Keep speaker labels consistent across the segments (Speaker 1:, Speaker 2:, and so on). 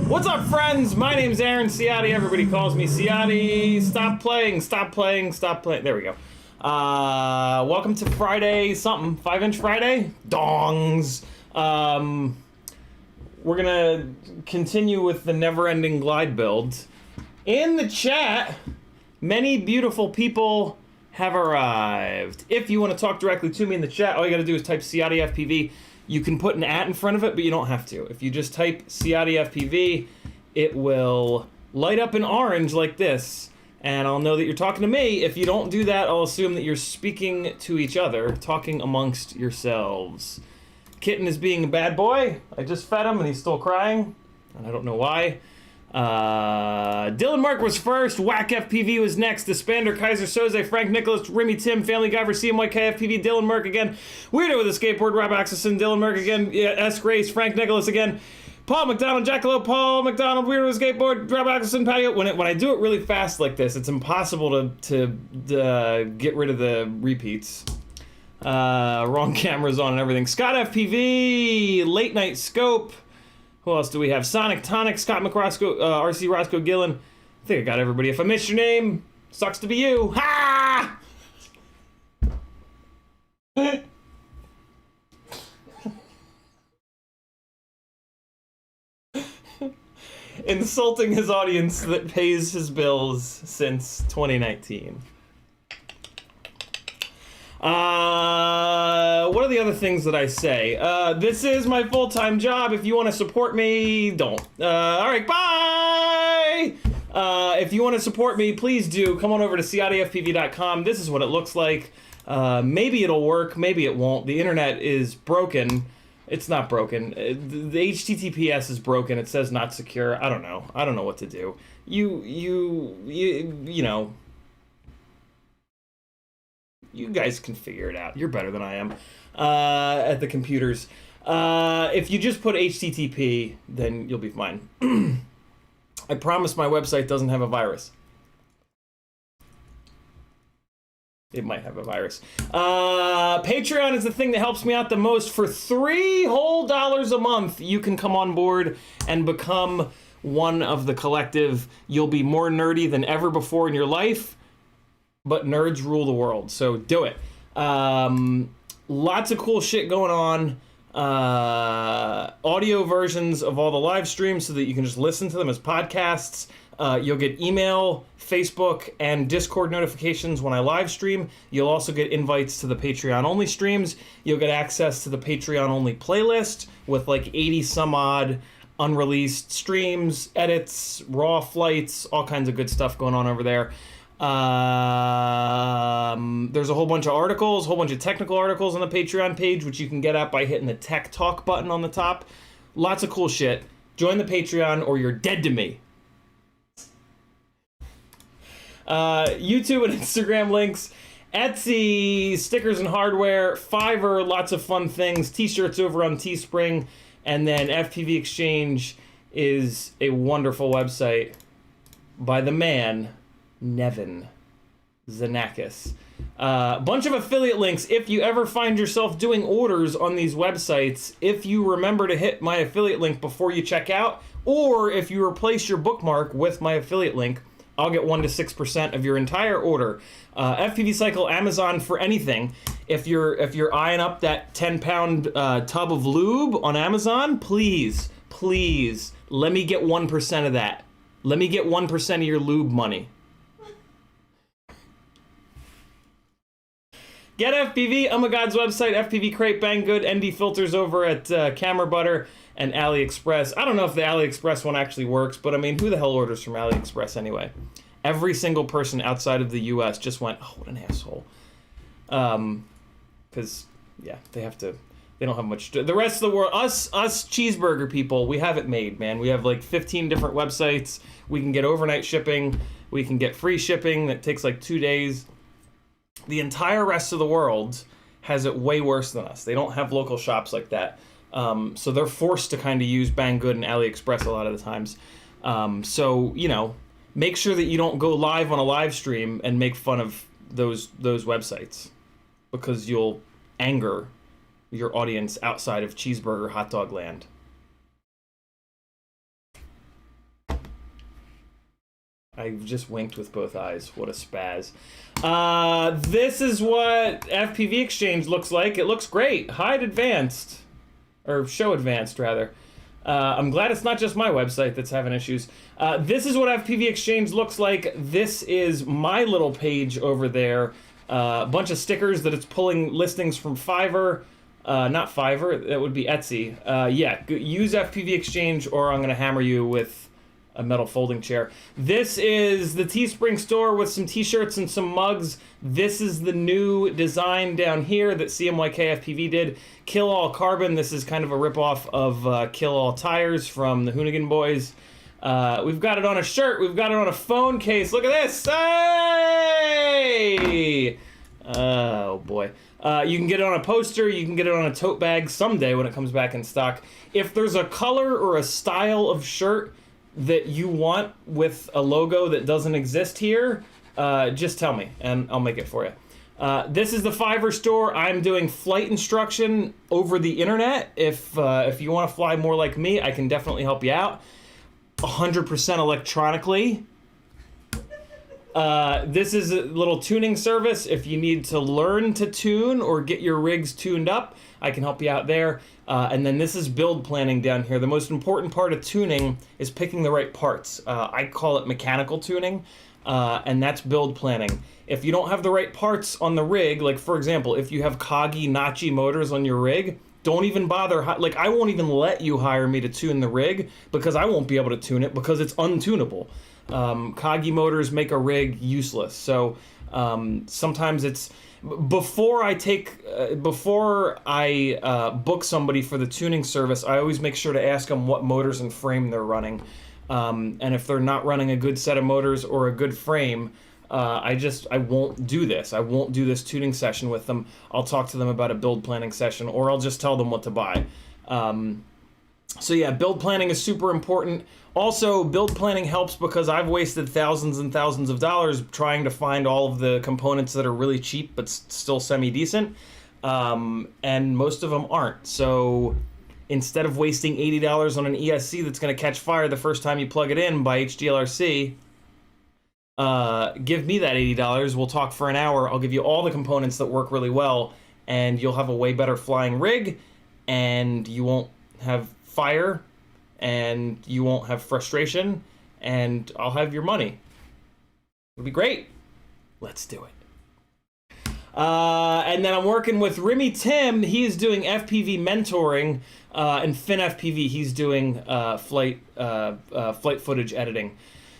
Speaker 1: What's up, friends? My name's Aaron Ciotti. Everybody calls me Ciotti. Stop playing, stop playing, stop playing. There we go. Welcome to Friday something. 5-inch Friday? Dongs. We're gonna continue with the never-ending glide build. In the chat, many beautiful people have arrived. If you want to talk directly to me in the chat, all you gotta do is type CiottiFPV. You can put an @ in front of it, but you don't have to. If you just type CiottiFPV, it will light up in orange like this, and I'll know that you're talking to me. If you don't do that, I'll assume that you're speaking to each other, talking amongst yourselves. Kitten is being a bad boy. I just fed him and he's still crying, and I don't know why. Dylan Mark was first, Whack FPV was next, Dispander, Kaiser Soze, Frank Nicholas, Remy Tim, Family Guy for CMYK FPV, Dylan Mark again, Weirdo with a Skateboard, Rob Axelson, Dylan Mark again, S Grace, Frank Nicholas again, Paul McDonald, Jackalope, Paul McDonald, Weirdo with a Skateboard, Rob Axelson, Patio. When I do it really fast like this, it's impossible to get rid of the repeats. Wrong cameras on and everything. Scott FPV, Late Night Scope. Who else do we have? Sonic Tonic, Scott McRoscoe, RC Roscoe Gillen. I think I got everybody. If I missed your name, sucks to be you. Ha! Insulting his audience that pays his bills since 2019. What are the other things that I say? This is my full-time job. If you want to support me, don't. All right, bye! If you want to support me, please do. Come on over to CiottiFPV.com. This is what it looks like. Maybe it'll work, maybe it won't. The internet is broken. It's not broken. The HTTPS is broken. It says not secure. I don't know. I don't know what to do. You know. You guys can figure it out. You're better than I am at the computers. If you just put HTTP, then you'll be fine. I promise my website doesn't have a virus. It might have a virus. Patreon is the thing that helps me out the most. For $3 whole a month, you can come on board and become one of the collective. You'll be more nerdy than ever before in your life, but nerds rule the world, so do it. Lots of cool shit going on. Audio versions of all the live streams so that you can just listen to them as podcasts. You'll get email, Facebook, and Discord notifications when I live stream. You'll also get invites to the Patreon-only streams. You'll get access to the Patreon-only playlist with like 80 some odd unreleased streams, edits, raw flights, all kinds of good stuff going on over there. There's a whole bunch of articles, a whole bunch of technical articles on the Patreon page, which you can get at by hitting the Tech Talk button on the top. Lots of cool shit. Join the Patreon or you're dead to me. YouTube and Instagram links, Etsy, stickers and hardware, Fiverr, lots of fun things, t-shirts over on Teespring, and then FPV Exchange is a wonderful website by the man, Nevin Zanakis. Bunch of affiliate links. If you ever find yourself doing orders on these websites, if you remember to hit my affiliate link before you check out, or if you replace your bookmark with my affiliate link, I'll get 1 to 6% of your entire order. FPV Cycle, Amazon for anything. If you're eyeing up that 10-pound tub of lube on Amazon, please let me get 1% of that. Let me get 1% of your lube money. Get FPV, Oh My God's website, FPV Crate, Banggood, ND Filters over at Camera Butter, and AliExpress. I don't know if the AliExpress one actually works, but I mean, who the hell orders from AliExpress anyway? Every single person outside of the US just went, oh, what an asshole. Because, yeah, they don't have much. The rest of the world, us cheeseburger people, we have it made, man. We have like 15 different websites. We can get overnight shipping. We can get free shipping that takes like 2 days. The entire rest of the world has it way worse than us. They don't have local shops like that. So they're forced to kind of use Banggood and AliExpress a lot of the times. So, you know, make sure that you don't go live on a live stream and make fun of those websites, because you'll anger your audience outside of cheeseburger hot dog land. I just winked with both eyes. What a spaz. This is what FPV Exchange looks like. It looks great. Hide advanced. Or show advanced, rather. I'm glad it's not just my website that's having issues. This is what FPV Exchange looks like. This is my little page over there. A bunch of stickers that it's pulling listings from Fiverr. Not Fiverr, that would be Etsy. Yeah, use FPV Exchange or I'm going to hammer you with a metal folding chair. This is the Teespring store with some t-shirts and some mugs. This is the new design down here that CMYK FPV did. Kill All Carbon. This is kind of a ripoff of Kill All Tires from the Hoonigan Boys. We've got it on a shirt. We've got it on a phone case. Look at this. Hey! Oh, boy. You can get it on a poster. You can get it on a tote bag someday when it comes back in stock. If there's a color or a style of shirt that you want with a logo that doesn't exist here, just tell me and I'll make it for you. This is the Fiverr store. I'm doing flight instruction over the internet. If you want to fly more like me, I can definitely help you out. 100% electronically. This is a little tuning service. If you need to learn to tune or get your rigs tuned up, I can help you out there. And then this is build planning down here. The most important part of tuning is picking the right parts. I call it mechanical tuning, and that's build planning. If you don't have the right parts on the rig, like for example, if you have Kagi Nachi motors on your rig, don't even bother. Like, I won't even let you hire me to tune the rig because I won't be able to tune it because it's untunable. Kagi motors make a rig useless. So sometimes it's before I book somebody for the tuning service, I always make sure to ask them what motors and frame they're running. And if they're not running a good set of motors or a good frame, I won't do this. I won't do this tuning session with them. I'll talk to them about a build planning session, or I'll just tell them what to buy. So yeah, build planning is super important. Also, build planning helps because I've wasted thousands and thousands of dollars trying to find all of the components that are really cheap but still semi-decent, and most of them aren't. So instead of wasting $80 on an ESC that's going to catch fire the first time you plug it in by HDLRC, give me that $80. We'll talk for an hour. I'll give you all the components that work really well, and you'll have a way better flying rig, and you won't have fire, and you won't have frustration, and I'll have your money. It'll be great. Let's do it. And then I'm working with Remy Tim. He's doing FPV mentoring, and FinFPV. He's doing flight footage editing.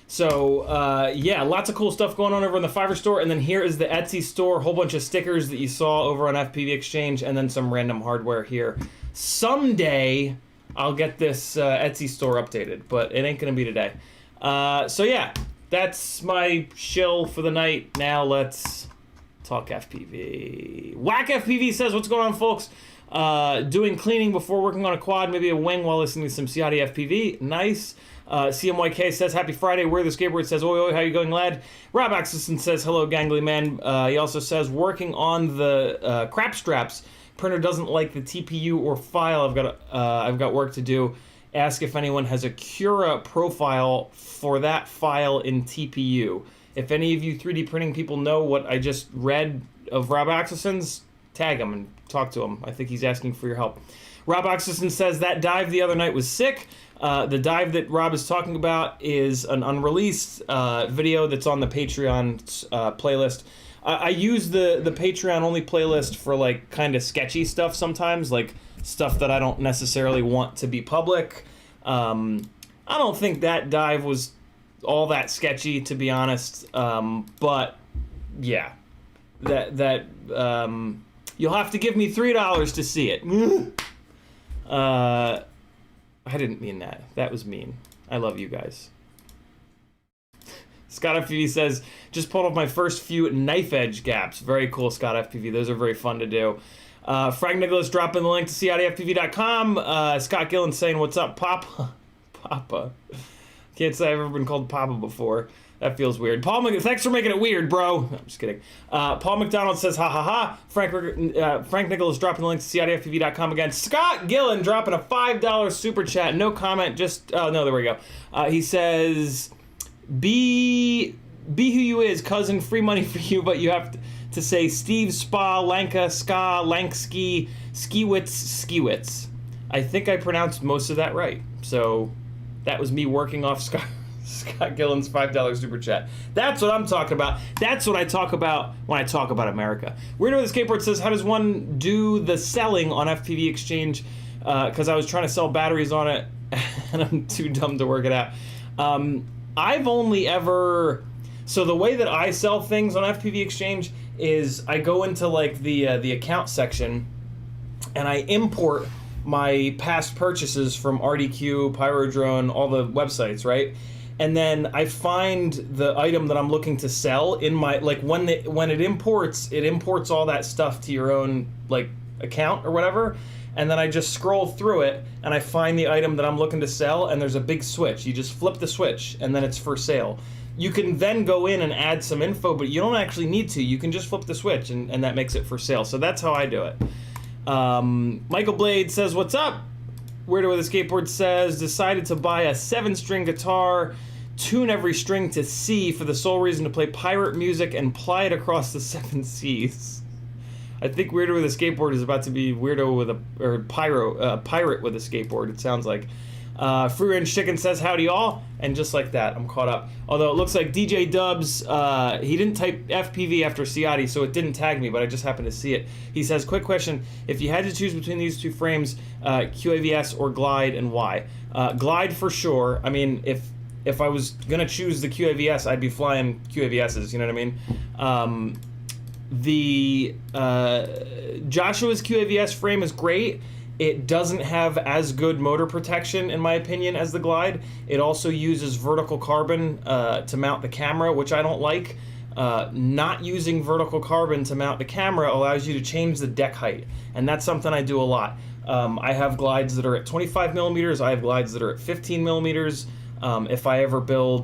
Speaker 1: So yeah, lots of cool stuff going on over in the Fiverr store. And then here is the Etsy store. A whole bunch of stickers that you saw over on FPV Exchange, and then some random hardware here. Someday I'll get this Etsy store updated, but it ain't gonna be today. So yeah, that's my shill for the night. Now let's talk FPV. Whack FPV says, what's going on, folks? Doing cleaning before working on a quad, maybe a wing while listening to some CiottiFPV. Nice. CMYK says, happy Friday. Where the skateboard says, oi, oi, how you going, lad? Rob Axelson says, hello, gangly man. He also says, working on the crap straps. Printer doesn't like the TPU or file. I've got work to do. Ask if anyone has a Cura profile for that file in TPU. If any of you 3D printing people know what I just read of Rob Axelson's, tag him and talk to him. I think he's asking for your help. Rob Axelson says that dive the other night was sick. The dive that Rob is talking about is an unreleased video that's on the Patreon playlist. I use the Patreon only playlist for like kind of sketchy stuff sometimes, like stuff that I don't necessarily want to be public. I don't think that dive was all that sketchy, to be honest. But yeah, that you'll have to give me $3 to see it. I didn't mean that. That was mean. I love you guys. Scott FPV says, just pulled off my first few knife edge gaps. Very cool, Scott FPV. Those are very fun to do. Frank Nicholas dropping the link to CiottiFPV.com. Scott Gillen saying, what's up, Papa? Papa. Can't say I've ever been called Papa before. That feels weird. Thanks for making it weird, bro. No, I'm just kidding. Paul McDonald says, ha ha ha. Frank Nicholas dropping the link to CiottiFPV.com again. Scott Gillen dropping a $5 super chat. No comment, just, oh no, there we go. He says, be who you is, cousin, free money for you, but you have to say Steve, Spa, Lanka, Ska, Lankski, Skiwitz. I think I pronounced most of that right. So that was me working off Scott Gillen's $5 super chat. That's what I'm talking about. That's what I talk about when I talk about America. Weirdo with the Skateboard says, how does one do the selling on FPV Exchange? Because I was trying to sell batteries on it, and I'm too dumb to work it out. I've only ever... So the way that I sell things on FPV Exchange is I go into like the account section, and I import my past purchases from RDQ, Pyrodrone, all the websites, right? And then I find the item that I'm looking to sell in my, like when it imports all that stuff to your own like account or whatever. And then I just scroll through it and I find the item that I'm looking to sell, and there's a big switch. You just flip the switch and then it's for sale. You can then go in and add some info, but you don't actually need to. You can just flip the switch, and that makes it for sale. So that's how I do it. Michael Blade says, what's up? Weirdo with a Skateboard says, decided to buy a 7-string guitar, tune every string to C for the sole reason to play pirate music and ply it across the 7 Cs. I think Weirdo with a Skateboard is about to be Weirdo with pirate with a skateboard, it sounds like. Free Range Chicken says, howdy all, and just like that, I'm caught up. Although it looks like DJ Dubs, he didn't type FPV after Ciotti, so it didn't tag me, but I just happened to see it. He says, quick question, if you had to choose between these 2 frames, QAVS or Glide, and why? Glide for sure. I mean, if I was gonna choose the QAVS, I'd be flying QAVSs, you know what I mean? The Joshua's QAVS frame is great. It doesn't have as good motor protection, in my opinion, as the Glide. It also uses vertical carbon to mount the camera, which I don't like. Not using vertical carbon to mount the camera allows you to change the deck height, and that's something I do a lot. I have glides that are at 25 millimeters. I have glides that are at 15 millimeters. If I ever go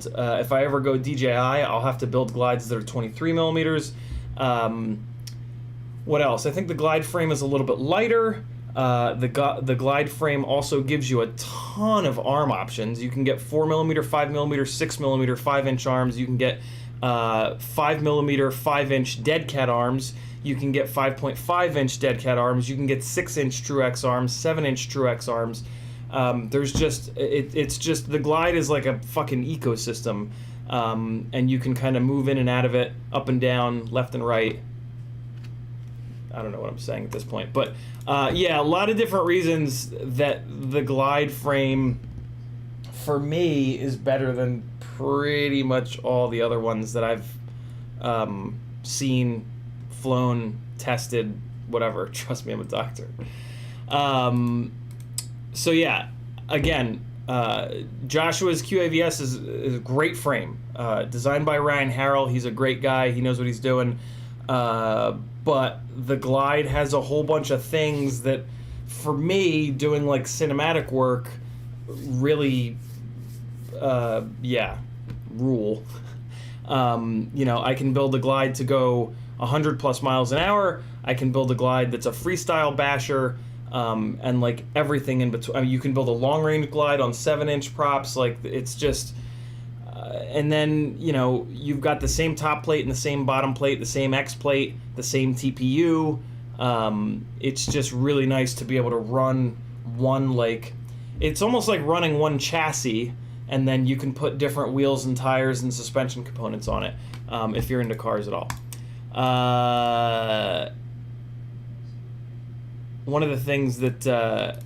Speaker 1: DJI, I'll have to build glides that are 23 millimeters. What else? I think the Glide frame is a little bit lighter. The Glide frame also gives you a ton of arm options. You can get 4mm, 5mm, 6mm, 5-inch arms. You can get 5mm, 5-inch dead cat arms. You can get 5.5-inch dead cat arms. You can get 6-inch True-X arms, 7-inch True-X arms. There's just, it's just, the Glide is like a fucking ecosystem. And you can kind of move in and out of it, up and down, left and right. I don't know what I'm saying at this point, but yeah, a lot of different reasons that the Glide frame, for me, is better than pretty much all the other ones that I've seen, flown, tested, whatever. Trust me, I'm a doctor. So yeah, again, Joshua's QAVS is a great frame, designed by Ryan Harrell. He's a great guy. He knows what he's doing. But the Glide has a whole bunch of things that, for me, doing like cinematic work, really, rule. You know, I can build a Glide to go 100+ miles an hour. I can build a Glide that's a freestyle basher, and like everything in between. I mean, you can build a long-range Glide on 7-inch props. Like, it's just. And then, you know, you've got the same top plate and the same bottom plate, the same X plate, the same TPU. It's just really nice to be able to run one, like, it's almost like running one chassis, and then you can put different wheels and tires and suspension components on it, if you're into cars at all. One of the things that,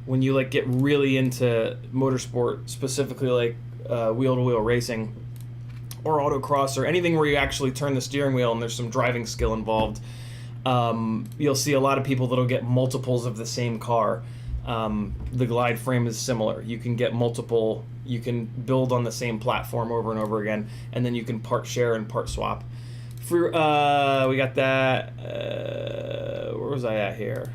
Speaker 1: when you, like, get really into motorsport, specifically, like, wheel-to-wheel racing or autocross or anything where you actually turn the steering wheel and there's some driving skill involved, you'll see a lot of people that'll get multiples of the same car. The Glide frame is similar. You can get multiple, you can build on the same platform over and over again, and then you can part share and part swap. We got that. Where was I at here?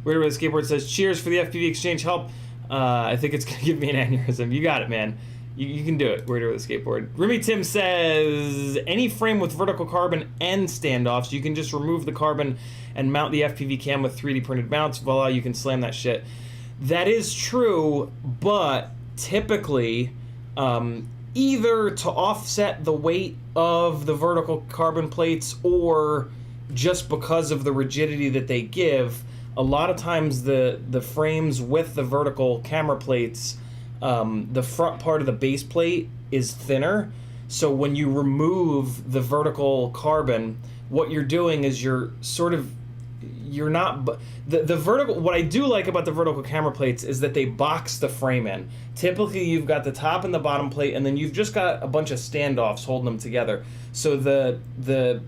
Speaker 1: Weirdo with a Skateboard says, cheers for the FPV exchange help. I think it's going to give me an aneurysm. You got it, man. You can do it. Weirdo with a Skateboard. Remy Tim says, any frame with vertical carbon and standoffs, you can just remove the carbon and mount the FPV cam with 3D printed mounts. Voila, you can slam that shit. That is true, but typically, either to offset the weight of the vertical carbon plates or just because of the rigidity that they give, a lot of times the frames with the vertical camera plates, the front part of the base plate is thinner. So when you remove the vertical carbon, what you're doing is you're not, the vertical, what I do like about the vertical camera plates is that they box the frame in. Typically you've got the top and the bottom plate, and then you've just got a bunch of standoffs holding them together. So the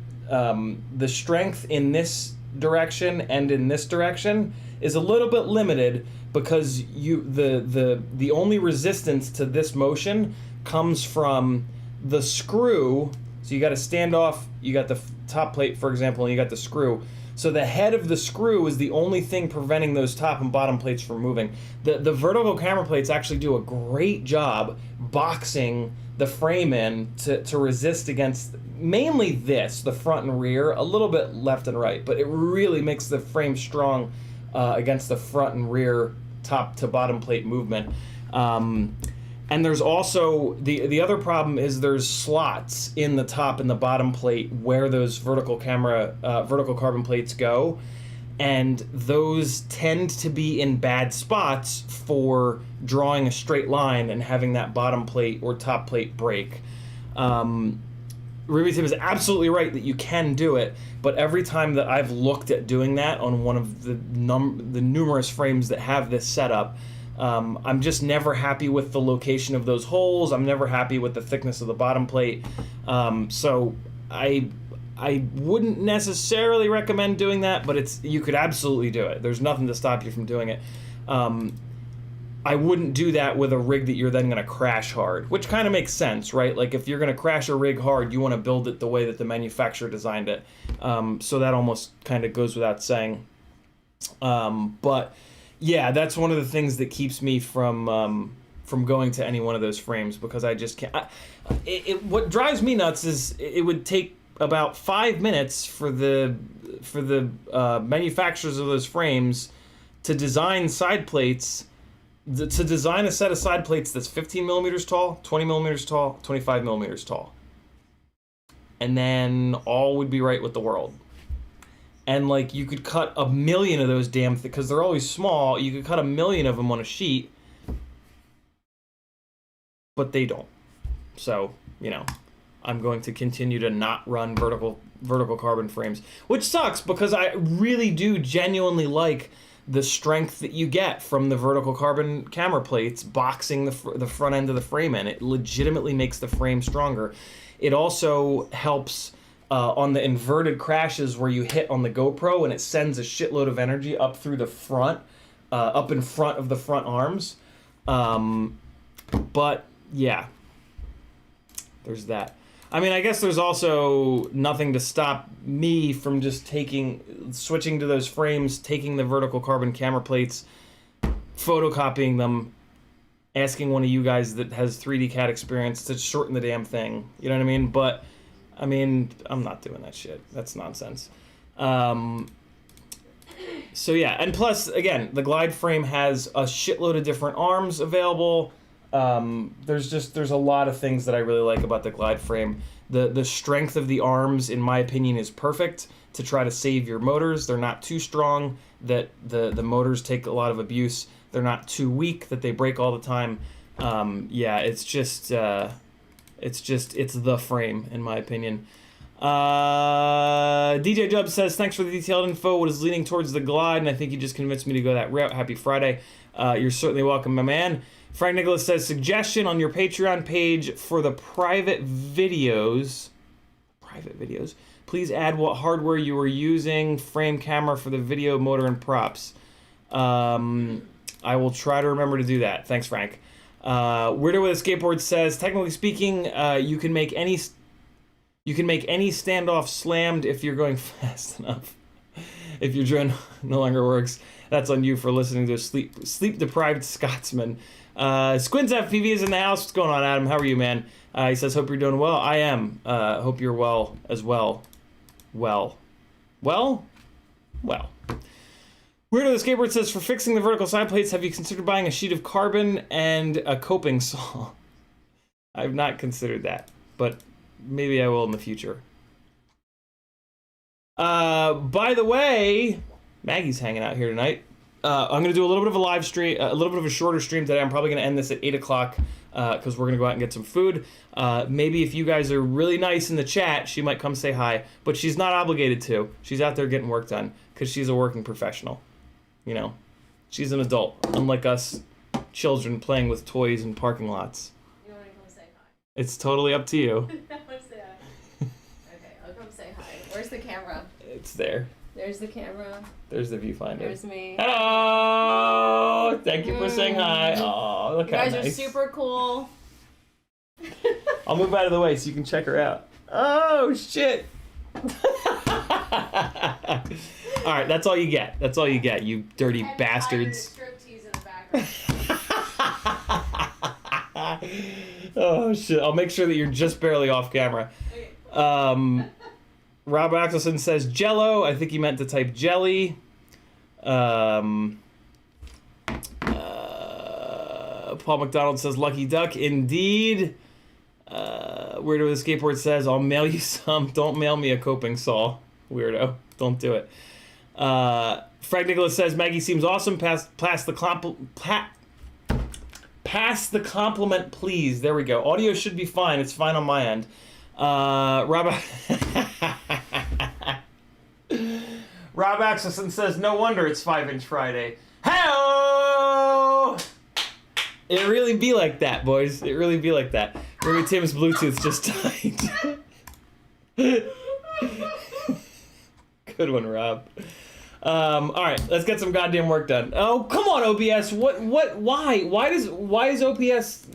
Speaker 1: strength in this direction and in this direction is a little bit limited because the only resistance to this motion comes from the screw So you got a standoff, you got the top plate, for example, and you got the screw. So the head of the screw is the only thing preventing those top and bottom plates from moving. The vertical camera plates actually do a great job boxing the frame in to resist against mainly this, the front and rear, a little bit left and right, but it really makes the frame strong against the front and rear top to bottom plate movement. And there's also, the other problem is there's slots in the top and the bottom plate where those vertical carbon plates go, and those tend to be in bad spots for drawing a straight line and having that bottom plate or top plate break. Ruby Tim is absolutely right that you can do it, but every time that I've looked at doing that on one of the numerous frames that have this setup, I'm just never happy with the location of those holes. I'm never happy with the thickness of the bottom plate. So I wouldn't necessarily recommend doing that, but you could absolutely do it. There's nothing to stop you from doing it. I wouldn't do that with a rig that you're then going to crash hard, which kind of makes sense, right? Like if you're going to crash a rig hard, you want to build it the way that the manufacturer designed it. So that almost kind of goes without saying. But yeah, that's one of the things that keeps me from going to any one of those frames, because I just can't. What drives me nuts is it would take about 5 minutes for the manufacturers of those frames to design side plates, to design a set of side plates that's 15 millimeters tall, 20 millimeters tall, 25 millimeters tall, and then all would be right with the world. And like you could cut 1 million of those damn things, because they're always small. You could cut 1 million of them on a sheet, but they don't. So, you know, I'm going to continue to not run vertical carbon frames, which sucks because I really do genuinely like the strength that you get from the vertical carbon camera plates boxing the front end of the frame in. It legitimately makes the frame stronger. It also helps on the inverted crashes where you hit on the GoPro and it sends a shitload of energy up through the front, up in front of the front arms. But yeah, there's that. I mean, I guess there's also nothing to stop me from just switching to those frames, taking the vertical carbon camera plates, photocopying them, asking one of you guys that has 3D CAD experience to shorten the damn thing. You know what I mean? But, I mean, I'm not doing that shit. That's nonsense. So yeah, and plus, again, the glide frame has a shitload of different arms available. There's a lot of things that I really like about the glide frame. The strength of the arms, in my opinion, is perfect to try to save your motors. They're not too strong that the motors take a lot of abuse. They're not too weak that they break all the time. Yeah, it's the frame, in my opinion. DJ Jub says, thanks for the detailed info. What is leaning towards the glide, and I think you just convinced me to go that route. Happy Friday. You're certainly welcome, my man. Frank Nicholas says, suggestion on your Patreon page for the private videos, please add what hardware you were using, frame, camera for the video, motor, and props. I will try to remember to do that. Thanks, Frank. Weirdo with a Skateboard says, technically speaking, you can make any standoff slammed if you're going fast enough. If your drone no longer works, that's on you for listening to a sleep-deprived Scotsman. Squints FPV is in the house. What's going on, Adam? How are you, man? He says, hope you're doing well. I am. Hope you're well as well. Well. Weirdo the Skateboard says, for fixing the vertical side plates, have you considered buying a sheet of carbon and a coping saw? I've not considered that, but maybe I will in the future. By the way, Maggie's hanging out here tonight. I'm going to do a little bit of a live stream, a little bit of a shorter stream today. I'm probably going to end this at 8 o'clock because we're going to go out and get some food. Maybe if you guys are really nice in the chat, she might come say hi, but she's not obligated to. She's out there getting work done because she's a working professional. You know, she's an adult, unlike us children playing with toys in parking lots.
Speaker 2: You want to come say hi?
Speaker 1: It's totally up to you.
Speaker 2: I want to say hi. Okay, I'll come say hi. Where's the camera?
Speaker 1: It's there.
Speaker 2: There's the camera.
Speaker 1: There's the viewfinder.
Speaker 2: There's me.
Speaker 1: Hello! Thank you for saying hi. Oh, look how nice.
Speaker 2: You guys are super cool.
Speaker 1: I'll move out of the way so you can check her out. Oh, shit. All right, that's all you get. That's all you get, you dirty bastards.
Speaker 2: Striptease in the background.
Speaker 1: Oh, shit. I'll make sure that you're just barely off camera.
Speaker 2: Okay.
Speaker 1: Rob Axelson says Jello. I think he meant to type jelly. Paul McDonald says Lucky Duck. Indeed. Weirdo with the Skateboard says, I'll mail you some. Don't mail me a coping saw. Weirdo. Don't do it. Frank Nicholas says, Maggie seems awesome. Pass the compliment, please. There we go. Audio should be fine. It's fine on my end. Rob Axelson says, no wonder it's 5-inch Friday. Hello! It really be like that, boys. It really be like that. Maybe Tim's Bluetooth just died. Good one, Rob. All right, let's get some goddamn work done. Oh, come on, OBS. Why is OBS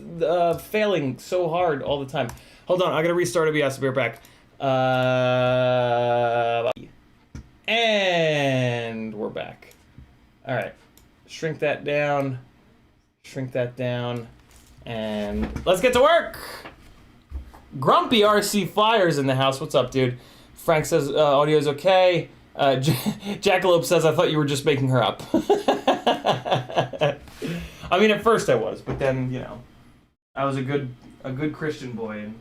Speaker 1: failing so hard all the time? Hold on, I gotta restart OBS. I'll be right back. And we're back. All right, shrink that down, and let's get to work. Grumpy RC Flyers in the house. What's up, dude? Frank says audio's okay. Jackalope says, I thought you were just making her up. I mean, at first I was, but then, you know, I was a good Christian boy, and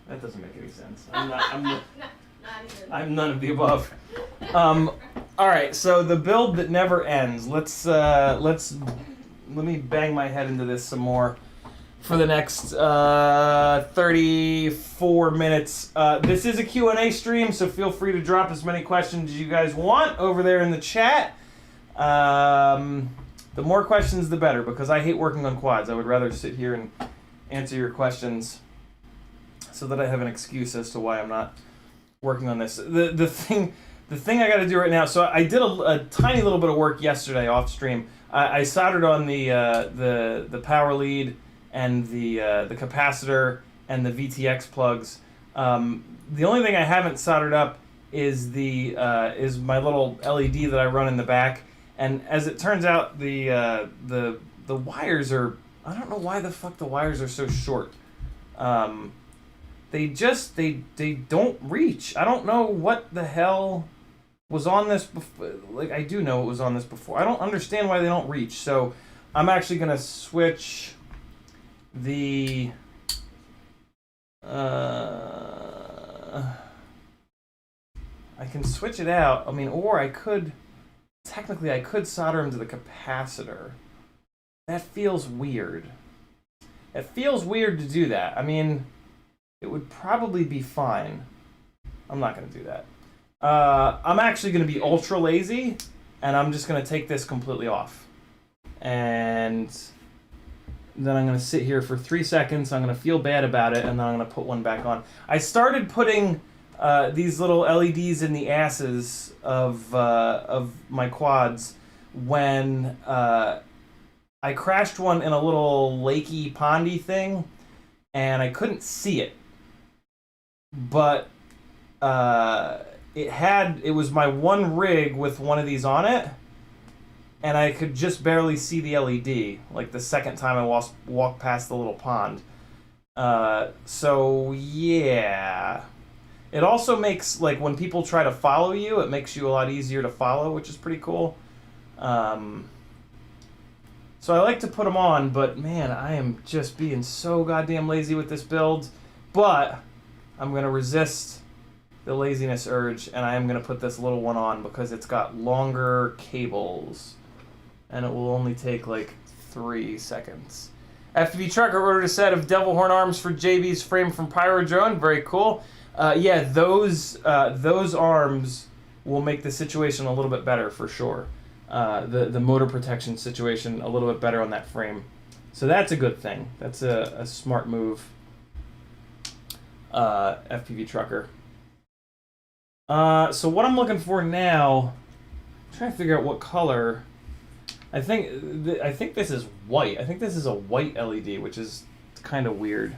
Speaker 1: that doesn't make any sense. I'm none of the above. All right, so the build that never ends. Let me bang my head into this some more for the next 34 minutes. This is a Q&A stream, so feel free to drop as many questions as you guys want over there in the chat. The more questions, the better, because I hate working on quads. I would rather sit here and answer your questions so that I have an excuse as to why I'm not working on this. The thing I got to do right now. So I did a tiny little bit of work yesterday off stream. I soldered on the power lead and the capacitor and the VTX plugs. The only thing I haven't soldered up is my little LED that I run in the back. And as it turns out, the wires are, I don't know why the fuck the wires are so short. They don't reach. I don't know what the hell was on this before. Like, I do know it was on this before. I don't understand why they don't reach. So I'm actually gonna switch the I can switch it out. I mean, or I could solder them to the capacitor. That feels weird. It feels weird to do that. I mean, it would probably be fine. I'm not going to do that. I'm actually going to be ultra lazy, and I'm just going to take this completely off. And then I'm going to sit here for 3 seconds. I'm going to feel bad about it, and then I'm going to put one back on. I started putting these little LEDs in the asses of my quads when I crashed one in a little lakey pondy thing, and I couldn't see it. But it was my one rig with one of these on it, and I could just barely see the LED, like the second time I walked past the little pond. So yeah. It also makes, like, when people try to follow you, it makes you a lot easier to follow, which is pretty cool. So I like to put them on, but man, I am just being so goddamn lazy with this build. But I'm going to resist the laziness urge, and I am going to put this little one on because it's got longer cables, and it will only take like 3 seconds. FPV Trucker ordered a set of devil horn arms for JB's frame from Pyro Drone. Very cool. Yeah, those arms will make the situation a little bit better for sure. The motor protection situation a little bit better on that frame. So that's a good thing. That's a smart move. FPV Trucker. So what I'm looking for now, I'm trying to figure out what color. I think this is white. I think this is a white LED, which is kind of weird.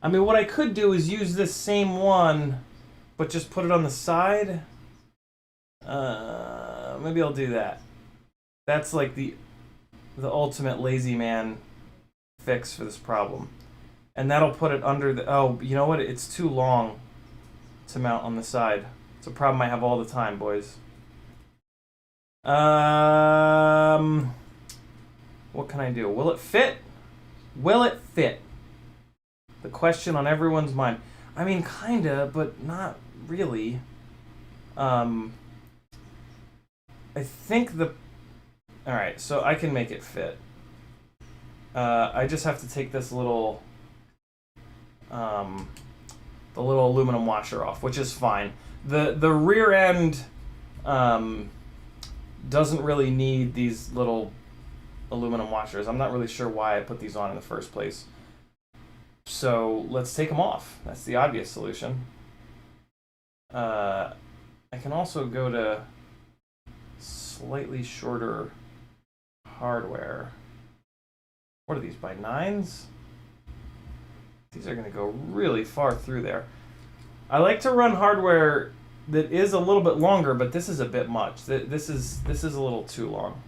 Speaker 1: I mean, what I could do is use this same one, but just put it on the side. Maybe I'll do that. That's like the ultimate lazy man fix for this problem. And that'll put it under the... Oh, you know what? It's too long to mount on the side. It's a problem I have all the time, boys. What can I do? Will it fit? Will it fit? The question on everyone's mind. I mean, kinda, but not really. I think the... Alright, so I can make it fit. I just have to take this little... the little aluminum washer off, which is fine. The rear end doesn't really need these little aluminum washers. I'm not really sure why I put these on in the first place. So let's take them off. That's the obvious solution. I can also go to slightly shorter hardware. What are these, by 9s? These are going to go really far through there. I like to run hardware that is a little bit longer, but this is a bit much. This is a little too long.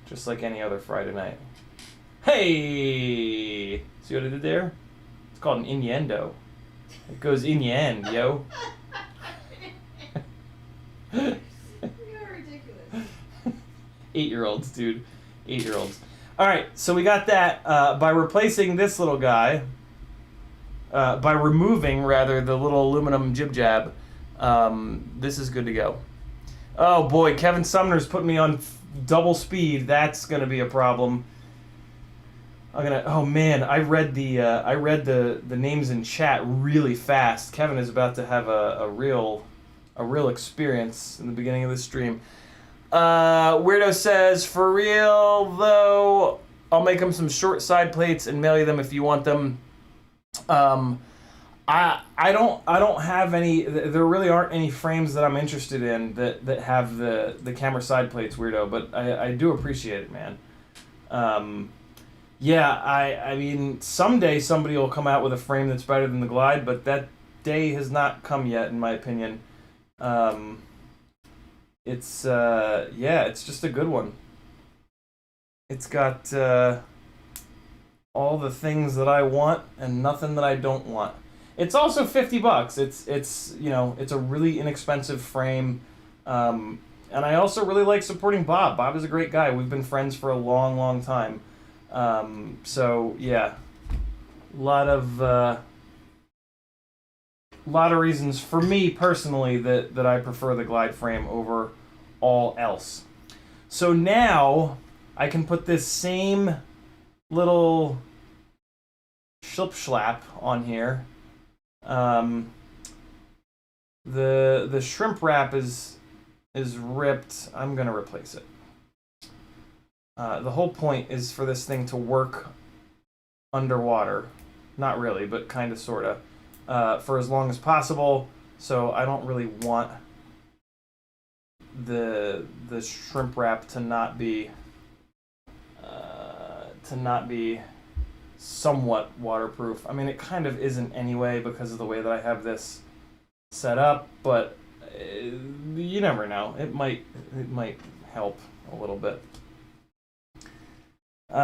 Speaker 1: Just like any other Friday night. Hey! See what I did there? It's called an innuendo. It goes in your end, yo.
Speaker 2: You're ridiculous.
Speaker 1: 8-year-olds, dude. 8-year-olds. Alright, so we got that. By replacing this little guy, by removing, rather, the little aluminum jib-jab, this is good to go. Oh boy, Kevin Sumner's put me on double speed. That's gonna be a problem. Oh man, I read the names in chat really fast. Kevin is about to have a real experience in the beginning of the stream. Weirdo says, for real though, I'll make them some short side plates and mail you them if you want them. I don't have any. There really aren't any frames that I'm interested in that have the camera side plates, Weirdo. But I do appreciate it, man. Yeah, I mean, someday somebody will come out with a frame that's better than the Glide, but that day has not come yet, in my opinion. It's just a good one. It's got all the things that I want and nothing that I don't want. It's also $50. It's a really inexpensive frame, and I also really like supporting Bob. Bob is a great guy. We've been friends for a long, long time. So yeah, lot of reasons for me personally that I prefer the Glide frame over all else. So now I can put this same little schlip-schlap on here. The shrimp wrap is ripped. I'm gonna replace it. The whole point is for this thing to work underwater. Not really, but kind of, sort of. For as long as possible, so I don't really want the shrimp wrap to not be somewhat waterproof. I mean, it kind of isn't anyway because of the way that I have this set up, but you never know. It might help a little bit. Do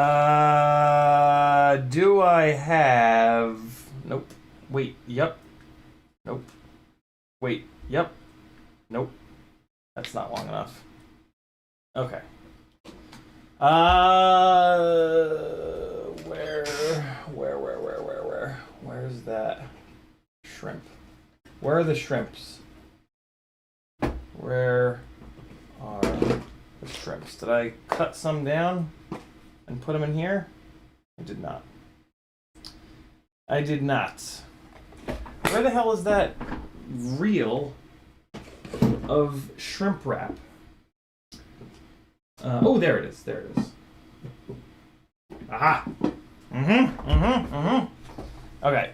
Speaker 1: I have... Nope. Wait, yep. Nope. Wait, yep. Nope. That's not long enough. Okay. Where's that shrimp? Where are the shrimps? Where are the shrimps? Did I cut some down and put them in here? I did not. I did not. Where the hell is that reel of shrimp wrap? Oh, there it is. There it is. Aha! Okay.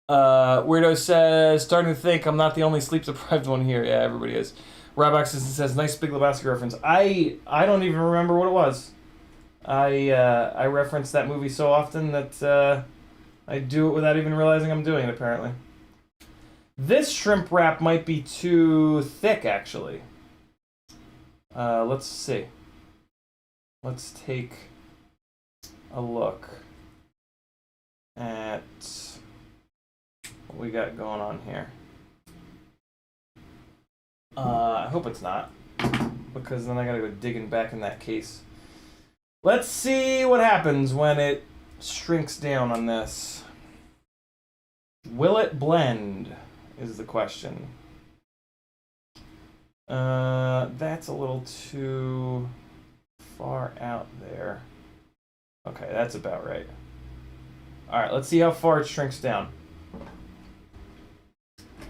Speaker 1: Weirdo says, starting to think I'm not the only sleep-deprived one here. Yeah, everybody is. Rybox says, nice Big Lebowski reference. I don't even remember what it was. I reference that movie so often that I do it without even realizing I'm doing it, apparently. This shrimp wrap might be too thick, actually. Let's see. Let's take a look at what we got going on here. I hope it's not, because then I gotta go digging back in that case. Let's see what happens when it shrinks down on this. Will it blend, is the question. That's a little too far out there. Okay, that's about right. Alright, let's see how far it shrinks down.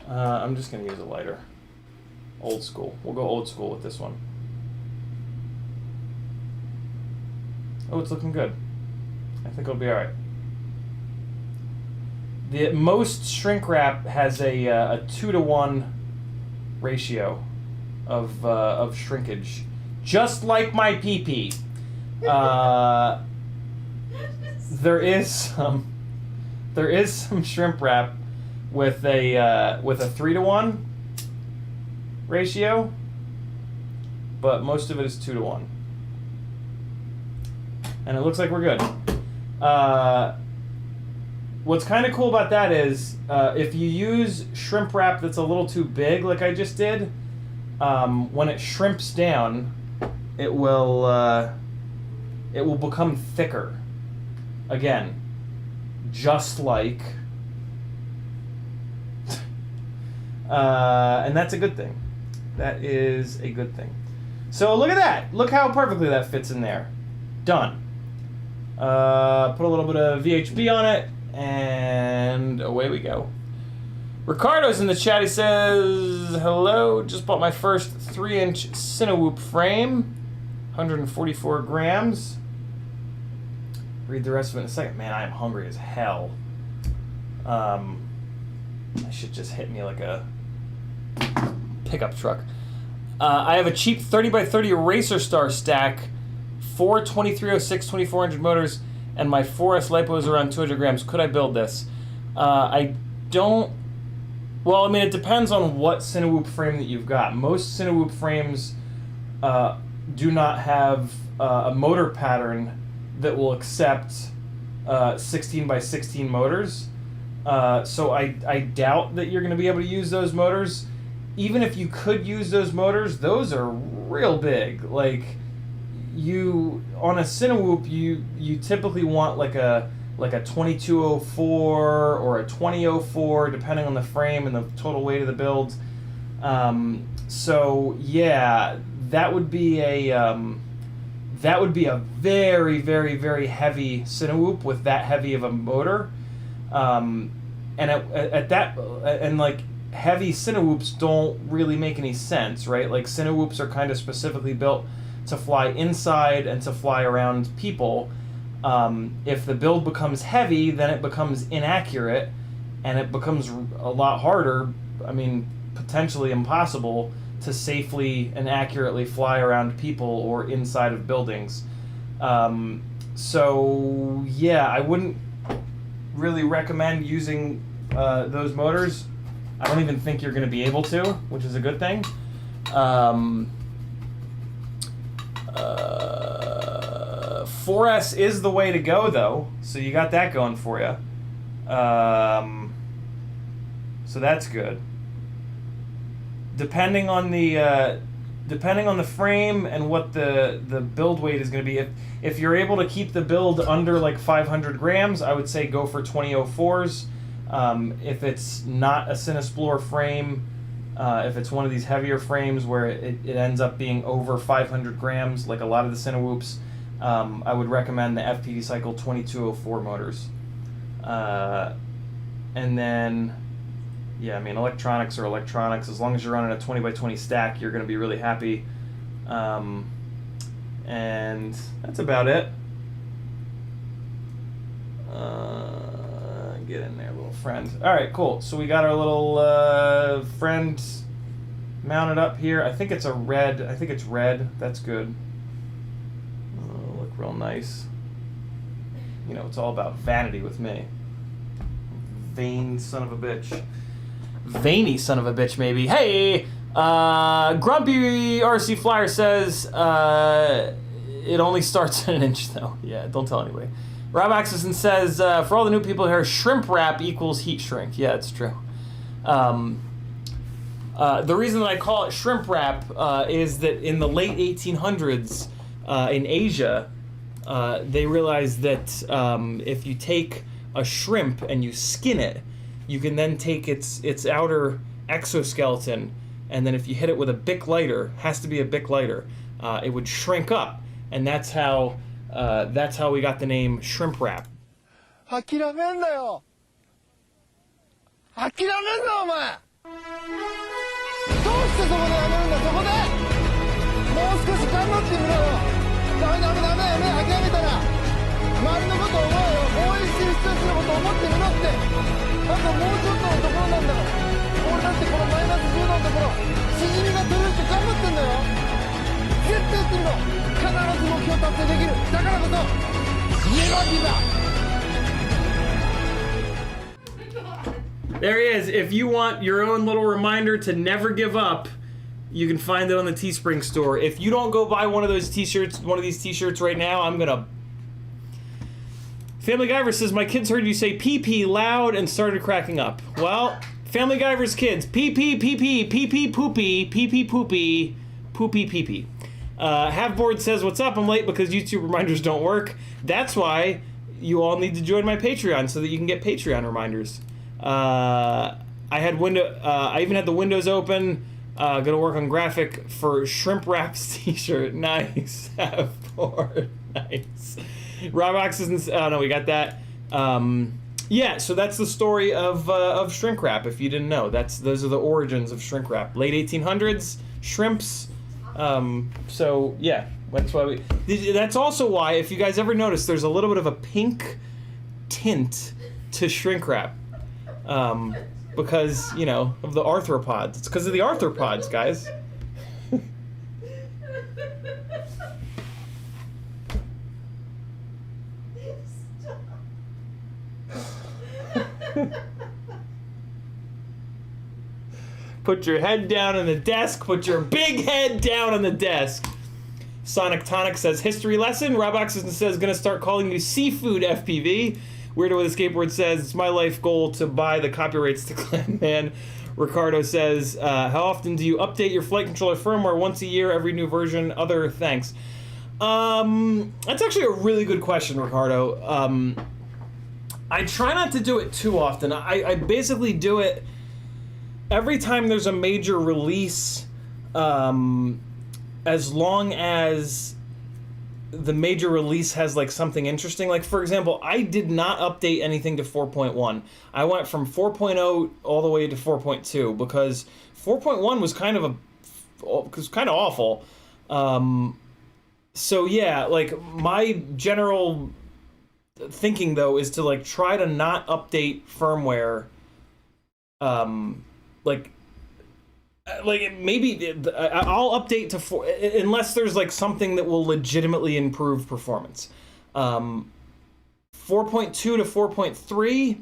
Speaker 1: I'm just gonna use a lighter. Old school. We'll go old school with this one. Oh, it's looking good. I think it'll be alright. The most shrink wrap has a 2-to-1 ratio of shrinkage, just like my PP. There is some shrimp wrap with a 3-to-1 ratio, but most of it is 2-to-1, and it looks like we're good. What's kind of cool about that is if you use shrimp wrap that's a little too big, like I just did, when it shrimps down, it will become thicker. Again, just like, and that's a good thing. That is a good thing. So look at that. Look how perfectly that fits in there. Done. Put a little bit of VHB on it, and away we go. Ricardo's in the chat. He says, hello, just bought my first 3-inch Cinewoop frame, 144 grams. Read the rest of it in a second. Man, I am hungry as hell. I should just hit me like a pickup truck. I have a cheap 30x30 Racer Star stack, 4 2306 2400 motors, and my 4S LiPo is around 200 grams. Could I build this? I don't... Well, I mean, it depends on what Cinewoop frame that you've got. Most Cinewoop frames do not have a motor pattern that will accept 16x16 motors. So I doubt that you're going to be able to use those motors. Even if you could use those motors, those are real big. Like, you on a Cinewoop, you typically want like a 2204 or a 2004, depending on the frame and the total weight of the build. So yeah, that would be a very, very, very heavy Cinewoop with that heavy of a motor. And at that, and like, heavy Cinewoops don't really make any sense, right? Like, Cinewoops are kind of specifically built to fly inside and to fly around people. If the build becomes heavy, then it becomes inaccurate, and it becomes a lot harder, I mean, potentially impossible, to safely and accurately fly around people or inside of buildings. So yeah, I wouldn't really recommend using those motors. I don't even think you're going to be able to, which is a good thing. 4S is the way to go, though, so you got that going for you. So that's good. Depending on the frame and what the build weight is going to be, if you're able to keep the build under like 500 grams, I would say go for 2004s. If it's not a Cinesplorer frame, if it's one of these heavier frames where it ends up being over 500 grams, like a lot of the Cinewoops, I would recommend the FPV Cycle 2204 motors. And then, yeah, I mean, electronics are electronics. As long as you're running a 20x20 stack, you're going to be really happy. And that's about it. Get in there, little friend. All right, cool. So we got our little friend mounted up here. I think it's a red. I think it's red. That's good. Look real nice. You know, it's all about vanity with me. Vain son of a bitch. Veiny son of a bitch, maybe. Hey! Grumpy RC Flyer says, it only starts at 1 inch, though. Yeah, don't tell anybody. Rob Axelson says, for all the new people here, shrimp wrap equals heat shrink. Yeah, it's true. The reason that I call it shrimp wrap is that in the late 1800s in Asia, they realized that if you take a shrimp and you skin it, you can then take its outer exoskeleton, and then if you hit it with a Bic lighter, has to be a Bic lighter, it would shrink up, and that's how we got the name shrimp wrap.
Speaker 3: 諦めんなよ。諦めんなお前。どうしてそこでやめるんだそこで。もう少し頑張ってみろよ。ダメやめ諦めたら。周りのことを思うよ。応援してる人たちのことを思ってみろって。あともうちょっとのところなんだから。俺だってこのマイナス10度のところ、しじみが取れるって頑張ってんだよ。絶対やってみろ。必ず目標達成できる。だからこそ、ネバーギブアップ。
Speaker 1: There he is. If you want your own little reminder to never give up, you can find it on the Teespring store. If you don't go buy one of those t-shirts, one of these t-shirts right now, I'm gonna... Family Guyver says, my kids heard you say pee-pee loud and started cracking up. Well, Family Guyver's kids, pee-pee, pee-pee, pee-pee, poopy, pee-pee, poopy, poopy, pee-pee. Halfboard says, what's up? I'm late because YouTube reminders don't work. That's why you all need to join my Patreon so that you can get Patreon reminders. I even had the windows open. Gonna work on graphic for Shrimp Wraps t-shirt. Nice. Halfboard. Nice. Rob Oxys, oh no, we got that. Yeah, so that's the story of shrink wrap. If you didn't know, those are the origins of shrink wrap. Late 1800s, shrimps. So yeah, that's why that's also why, if you guys ever notice, there's a little bit of a pink tint to shrink wrap. Because, you know, of the arthropods. It's because of the arthropods, guys. Put your head down on the desk. Put your big head down on the desk. Sonic Tonic says, history lesson. Rob Oxygen says, gonna start calling you Seafood FPV. Weirdo with a Skateboard says, it's my life goal to buy the copyrights to Clanman. Ricardo says, how often do you update your flight controller firmware? Once a year, every new version, other thanks. That's actually a really good question, Ricardo. I try not to do it too often. I basically do it every time there's a major release, as long as the major release has like something interesting. Like, for example, I did not update anything to 4.1. I went from 4.0 all the way to 4.2 because 4.1 was kind of awful. So yeah, like my general thinking though is to like try to not update firmware, like maybe I'll update to 4 unless there's like something that will legitimately improve performance. 4.2 to 4.3,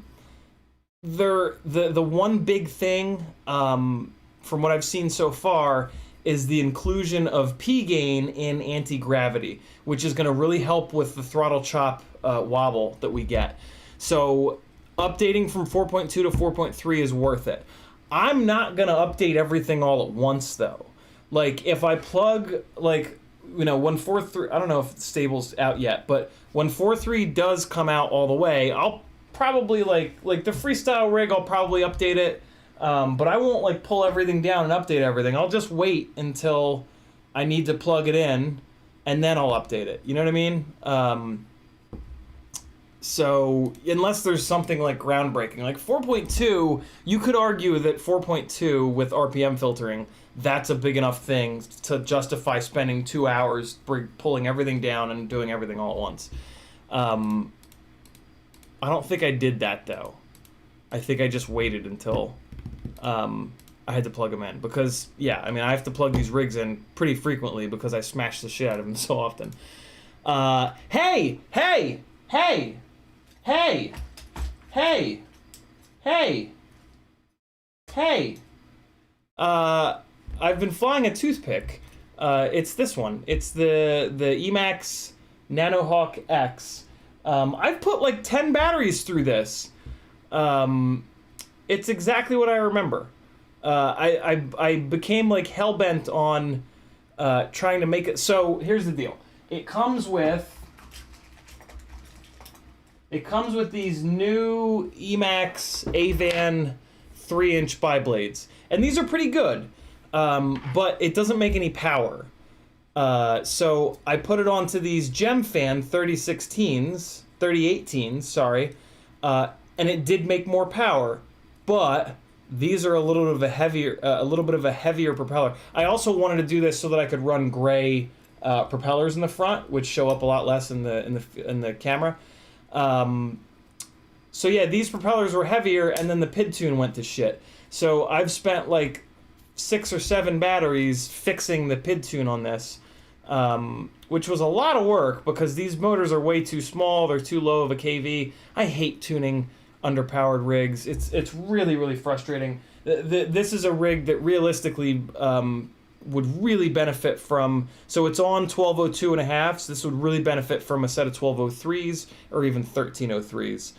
Speaker 1: the one big thing from what I've seen so far is the inclusion of P-gain in anti-gravity, which is going to really help with the throttle chop wobble that we get. So updating from 4.2 to 4.3 is worth it. I'm not going to update everything all at once, though. Like, if I plug, like, you know, when 4.3, I don't know if the stable's out yet, but when 4.3 does come out all the way, I'll probably, like the freestyle rig, I'll probably update it, but I won't, like, pull everything down and update everything. I'll just wait until I need to plug it in, and then I'll update it. You know what I mean? So, unless there's something like groundbreaking, like 4.2, you could argue that 4.2 with RPM filtering, that's a big enough thing to justify spending 2 hours pulling everything down and doing everything all at once. I don't think I did that, though. I think I just waited until I had to plug them in. Because, yeah, I mean, I have to plug these rigs in pretty frequently because I smash the shit out of them so often. Hey! Hey! Hey! Hey! Hey! Hey! Hey! I've been flying a toothpick. It's this one. It's the Emax Nanohawk X. I've put like 10 batteries through this. It's exactly what I remember. I became like hell-bent on trying to make it. So here's the deal. It comes with these new Emax Avan 3-inch biblades. And these are pretty good, but it doesn't make any power. So I put it onto these Gemfan 3018s, sorry, and it did make more power, but these are a little bit of a heavier propeller. I also wanted to do this so that I could run gray propellers in the front, which show up a lot less in the camera. So yeah, these propellers were heavier, and then the PID tune went to shit. So I've spent like 6 or 7 batteries fixing the PID tune on this, which was a lot of work because these motors are way too small. They're too low of a kV. I hate tuning underpowered rigs. It's really, really frustrating. This is a rig that realistically would really benefit from, so it's on 1202.5s. This would really benefit from a set of 1203s or even 1303s.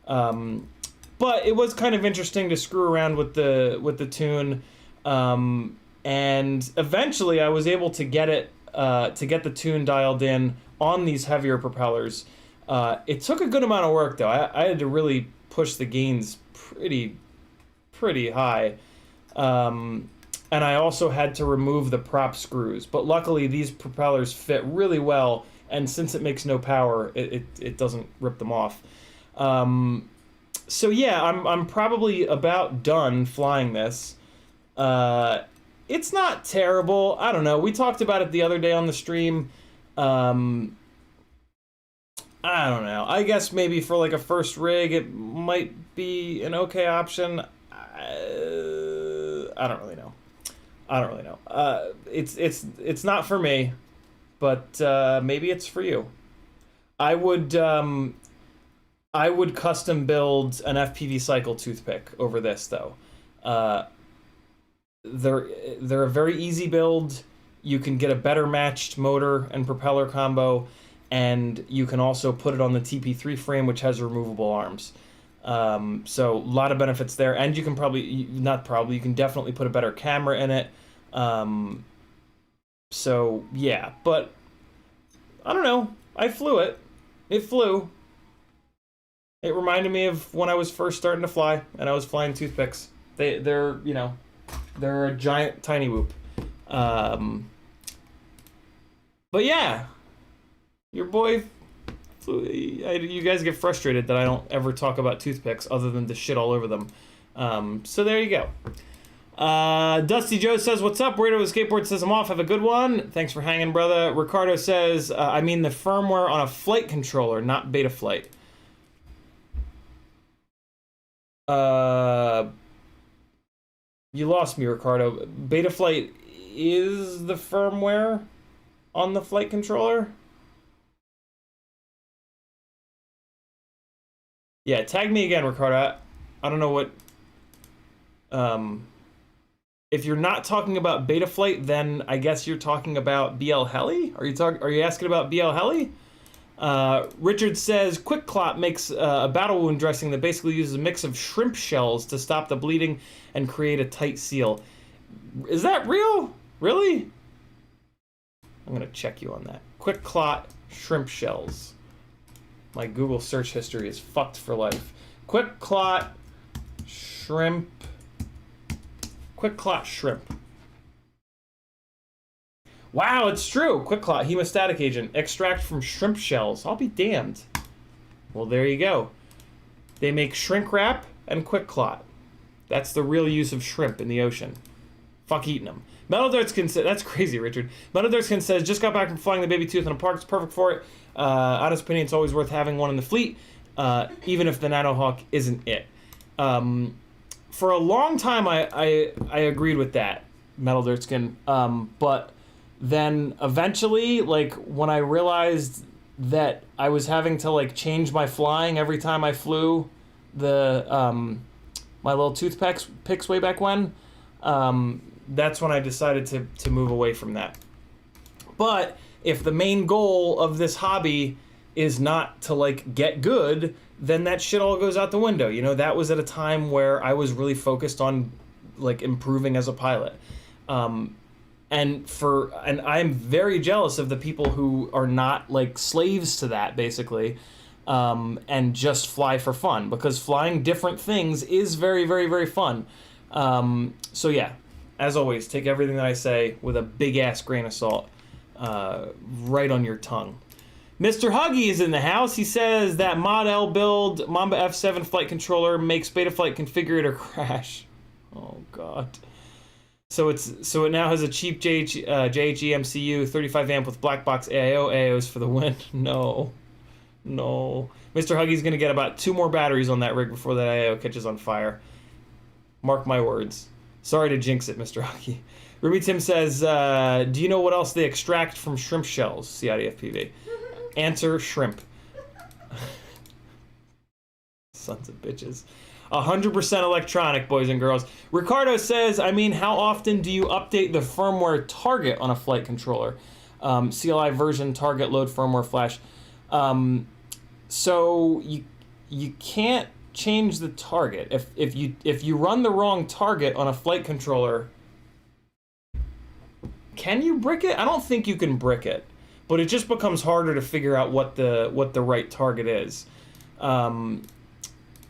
Speaker 1: But it was kind of interesting to screw around with the tune, and eventually I was able to get it to get the tune dialed in on these heavier propellers. It took a good amount of work though. I had to really push the gains pretty high, and I also had to remove the prop screws. But luckily these propellers fit really well, and since it makes no power, it doesn't rip them off. So yeah, I'm probably about done flying this. It's not terrible. I don't know. We talked about it the other day on the stream. I don't know. I guess maybe for like a first rig, it might be an okay option. I don't really know. It's not for me, but maybe it's for you. I would custom build an FPV cycle toothpick over this though. They're a very easy build. You can get a better matched motor and propeller combo, and you can also put it on the TP3 frame, which has removable arms. So a lot of benefits there, and you can you can definitely put a better camera in it. So yeah, but I don't know. I flew it. It flew. It reminded me of when I was first starting to fly, and I was flying toothpicks. They're a giant tiny whoop. But yeah, your boy flew. You guys get frustrated that I don't ever talk about toothpicks other than to shit all over them. So there you go. Dusty Joe says, what's up? Weirdo with Skateboard says, I'm off. Have a good one. Thanks for hanging, brother. Ricardo says, I mean the firmware on a flight controller, not Betaflight. You lost me, Ricardo. Betaflight is the firmware on the flight controller? Yeah, tag me again, Ricardo. I don't know what... if you're not talking about Betaflight, then I guess you're talking about BL Heli? Are you asking about BL Heli? Richard says, Quick Clot makes a battle wound dressing that basically uses a mix of shrimp shells to stop the bleeding and create a tight seal. Is that real? Really? I'm gonna check you on that. Quick Clot shrimp shells. My Google search history is fucked for life. Quick Clot shrimp. Quick Clot shrimp. Wow, it's true. Quick Clot hemostatic agent. Extract from shrimp shells. I'll be damned. Well, there you go. They make shrink wrap and Quick Clot. That's the real use of shrimp in the ocean. Fuck eating them. Metal Dartskin says, that's crazy, Richard. Metal Dartskin says, just got back from flying the Baby Tooth in a park. It's perfect for it. Honest opinion, it's always worth having one in the fleet, even if the Nanohawk isn't it. For a long time, I agreed with that, Metal Dartskin. But then eventually, like, when I realized that I was having to like change my flying every time I flew the my little toothpicks way back when. That's when I decided to move away from that. But if the main goal of this hobby is not to like get good, then that shit all goes out the window. You know, that was at a time where I was really focused on like improving as a pilot. And I'm very jealous of the people who are not like slaves to that, basically, and just fly for fun, because flying different things is very, very, very fun. So yeah, as always, take everything that I say with a big ass grain of salt, right on your tongue. Mr. Huggy is in the house. He says that Mod L build Mamba F7 flight controller makes Betaflight configurator crash. Oh god. So it now has a cheap JHE MCU, 35 amp with black box AIO. AIO's for the win. No. Mr. Huggy's gonna get about 2 more batteries on that rig before that AIO catches on fire. Mark my words. Sorry to jinx it, Mr. Huggy. Ruby Tim says, do you know what else they extract from shrimp shells, CiottiFPV? Answer, shrimp. Sons of bitches. 100% electronic, boys and girls. Ricardo says, I mean, how often do you update the firmware target on a flight controller? CLI version, target, load, firmware, flash. So you can't change the target. If you run the wrong target on a flight controller, can you brick it? I don't think you can brick it, but it just becomes harder to figure out what the right target is.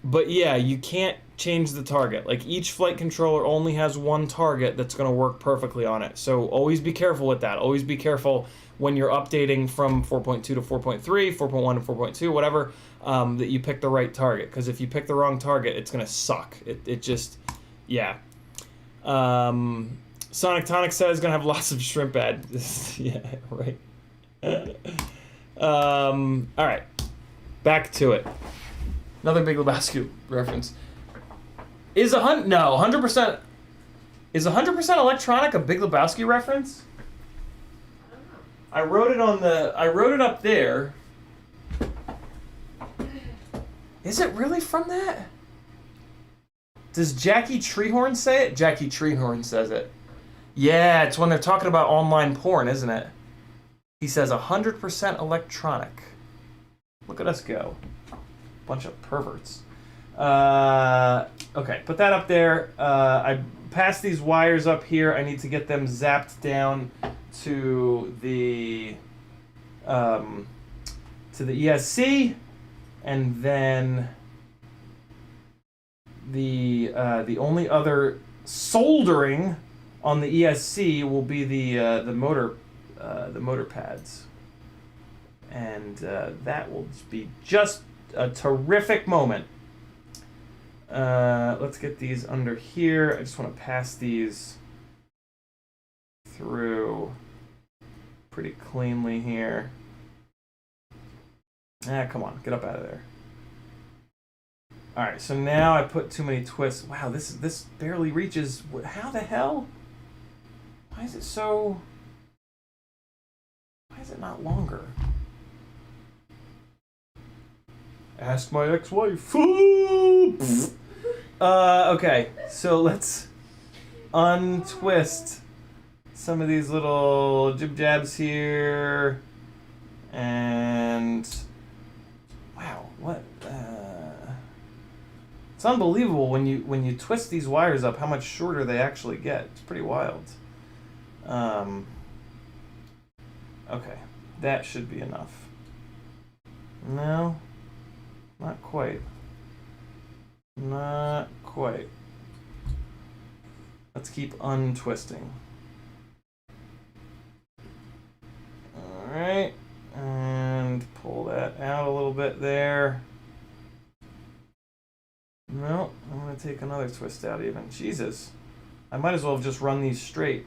Speaker 1: But yeah, you can't change the target. Like, each flight controller only has one target that's going to work perfectly on it. So always be careful with that. Always be careful when you're updating from 4.2 to 4.3, 4.1 to 4.2, whatever, that you pick the right target. Because if you pick the wrong target, it's going to suck. It just, yeah. Sonic Tonic says going to have lots of shrimp ads. Yeah, right. All right, back to it. Another Big Lebowski reference. Is 100%? Is 100% electronic a Big Lebowski reference? I wrote it up there. Is it really from that? Does Jackie Treehorn say it? Jackie Treehorn says it. Yeah, it's when they're talking about online porn, isn't it? He says 100% electronic. Look at us go. Bunch of perverts. Okay, put that up there. I passed these wires up here. I need to get them zapped down to the ESC, and then the only other soldering on the ESC will be the motor pads, and that will be just a terrific moment. Let's get these under here. I just want to pass these through pretty cleanly here. Come on, get up out of there. All right, so now I put too many twists. Wow, this barely reaches. How the hell? Why is it so? Why is it not longer? Ask my ex-wife. Okay, so let's untwist some of these little jib-jabs here. And wow, what? It's unbelievable when you twist these wires up how much shorter they actually get. It's pretty wild. Okay, that should be enough. No. Not quite. Not quite. Let's keep untwisting. Alright. And pull that out a little bit there. No, I'm going to take another twist out even. Jesus. I might as well have just run these straight.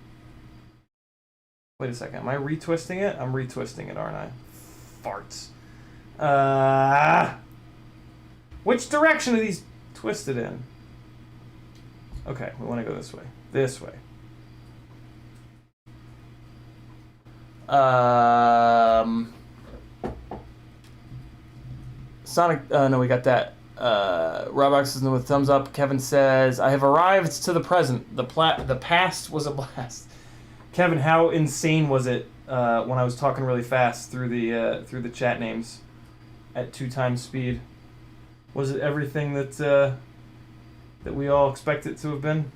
Speaker 1: Wait a second. Am I retwisting it? I'm retwisting it, aren't I? Farts. Which direction are these twisted in? Okay, we want to go this way. This way. Sonic, no, we got that. Robox is with thumbs up. Kevin says, I have arrived to the present. The past was a blast. Kevin, how insane was it when I was talking really fast through the chat names at 2 times speed? Was it everything that we all expect it to have been?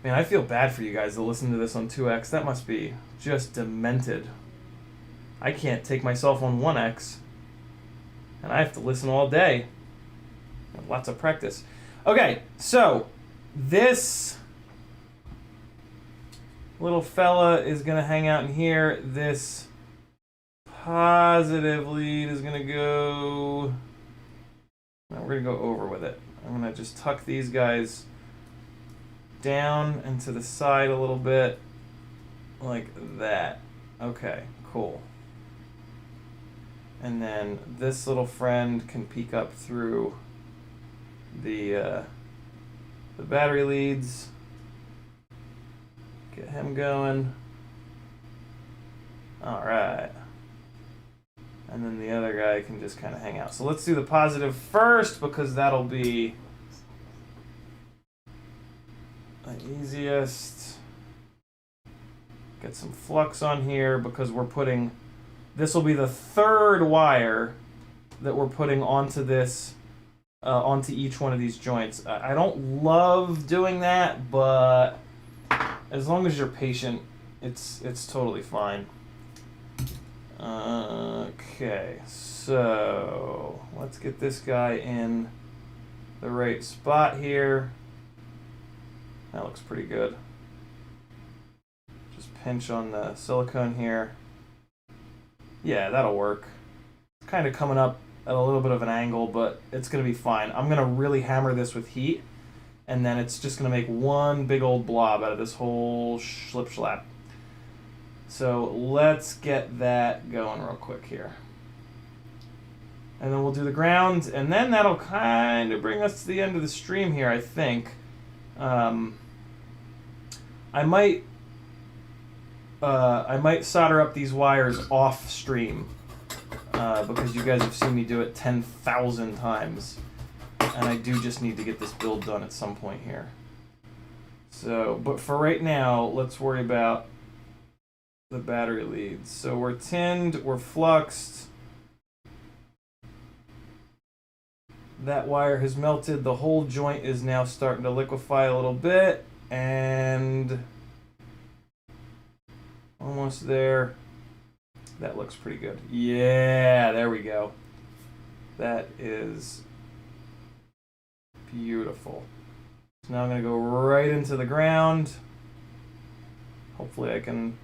Speaker 1: Man, I feel bad for you guys that listen to this on 2x. That must be just demented. I can't take myself on 1x. And I have to listen all day. Lots of practice. Okay, so this little fella is going to hang out in here. This positive lead is going to go... No, we're going to go over with it. I'm going to just tuck these guys down and to the side a little bit. Like that. Okay, cool. And then this little friend can peek up through the battery leads. Get him going. All right. And then the other guy can just kind of hang out. So let's do the positive first because that'll be the easiest. Get some flux on here because we're putting... This will be the 3rd wire that we're putting onto this, onto each one of these joints. I don't love doing that, but as long as you're patient, it's totally fine. Okay, so let's get this guy in the right spot here. That looks pretty good. Just pinch on the silicone here. Yeah, that'll work. It's kind of coming up at a little bit of an angle, but it's going to be fine. I'm going to really hammer this with heat, and then it's just going to make one big old blob out of this whole schlip-schlap. So let's get that going real quick here. And then we'll do the ground, and then that'll kind of bring us to the end of the stream here, I think. I might solder up these wires off stream because you guys have seen me do it 10,000 times, and I do just need to get this build done at some point here. So, but for right now, let's worry about the battery leads. So we're tinned, we're fluxed. That wire has melted. The whole joint is now starting to liquefy a little bit, and almost there. That looks pretty good. Yeah, there we go. That is beautiful. So now I'm going to go right into the ground. Hopefully I can